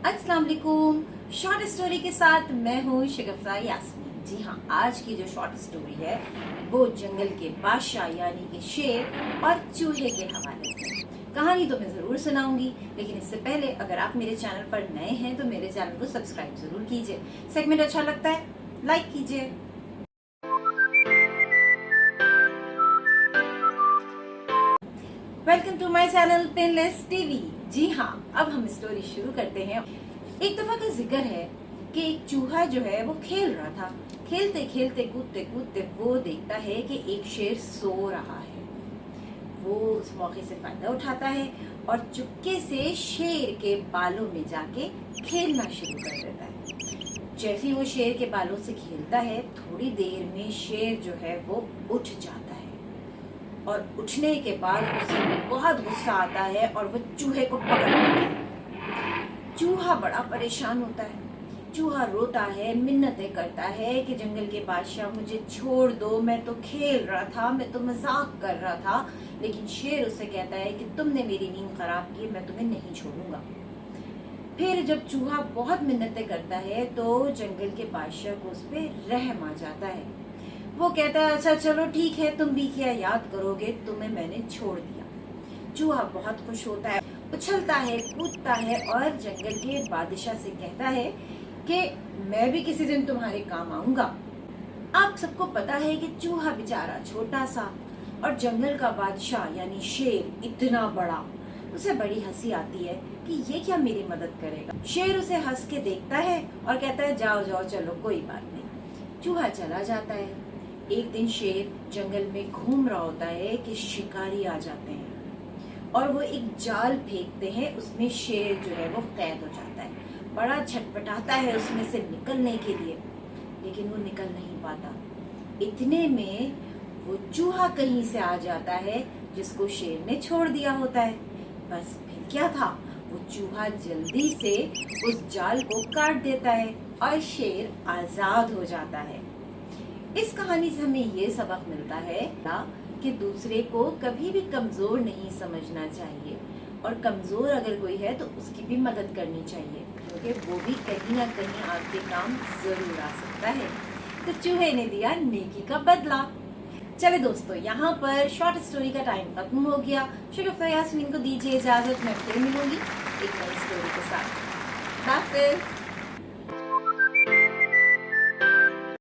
अस्सलाम वालेकुम। Short story के साथ मैं हूँ शगुफ्ता यास्मीन। जी हाँ, आज की जो शॉर्ट स्टोरी है वो जंगल के बादशाह यानी कि शेर और चूहे के हवाले से। कहानी तो मैं जरूर सुनाऊंगी, लेकिन इससे पहले अगर आप मेरे चैनल पर नए हैं तो मेरे चैनल को सब्सक्राइब जरूर कीजिए। सेगमेंट अच्छा लगता है लाइक कीजिए। Welcome to my channel painless TV. जी हाँ, अब हम स्टोरी शुरू करते हैं। एक दफा का जिक्र है कि एक चूहा जो है वो खेल रहा था। खेलते खेलते कूदते कूदते वो देखता है कि एक शेर सो रहा है। वो उस मौके से फायदा उठाता है और चुपके से शेर के बालों में जाके खेलना शुरू कर देता है। जैसे ही वो शेर के बालों से खेलता है, थोड़ी देर में शेर जो है वो उठ जाता है और उठने के बाद उसे बहुत गुस्सा आता है और वो चूहे को पकड़ लेता है। चूहा बड़ा परेशान होता है। चूहा रोता है, मिन्नतें करता है कि जंगल के बादशाह मुझे छोड़ दो, मैं तो खेल रहा था, मैं तो मजाक कर रहा था। लेकिन शेर उसे कहता है कि तुमने मेरी नींद खराब की, मैं तुम्हें नहीं छोड़ूंगा। फिर जब चूहा बहुत मिन्नतें करता है तो जंगल के बादशाह को उस पर रहम आ जाता है। वो कहता है अच्छा चलो ठीक है, तुम भी क्या याद करोगे, तुम्हें मैंने छोड़ दिया। चूहा बहुत खुश होता है, उछलता है, कूदता है और जंगल के बादशाह से कहता है कि मैं भी किसी दिन तुम्हारे काम आऊंगा। आप सबको पता है कि चूहा बेचारा छोटा सा और जंगल का बादशाह यानी शेर इतना बड़ा। उसे बड़ी हंसी आती है कि ये क्या मेरी मदद करेगा। शेर उसे हंस के देखता है और कहता है जाओ जाओ चलो कोई बात नहीं। चूहा चला जाता है। एक दिन शेर जंगल में घूम रहा होता है कि शिकारी आ जाते हैं और वो एक जाल फेंकते हैं। उसमें शेर जो है वो कैद हो जाता है। बड़ा छटपटाता है उसमें से निकलने के लिए, लेकिन वो निकल नहीं पाता। इतने में वो चूहा कहीं से आ जाता है जिसको शेर ने छोड़ दिया होता है। बस फिर क्या था, वो चूहा जल्दी से उस जाल को काट देता है और शेर आजाद हो जाता है। इस कहानी से हमें ये सबक मिलता है कि दूसरे को कभी भी कमजोर नहीं समझना चाहिए और कमजोर अगर कोई है तो उसकी भी मदद करनी चाहिए, क्योंकि वो भी कहीं ना कहीं आपके काम जरूर आ सकता है। तो चूहे ने दिया नेकी का बदला। चले दोस्तों, यहाँ पर शॉर्ट स्टोरी का टाइम खत्म हो गया। शगुफ्ता यास्मीन को दीजिए इजाजत, मैं फिर मिलूंगी एक नई स्टोरी के साथ।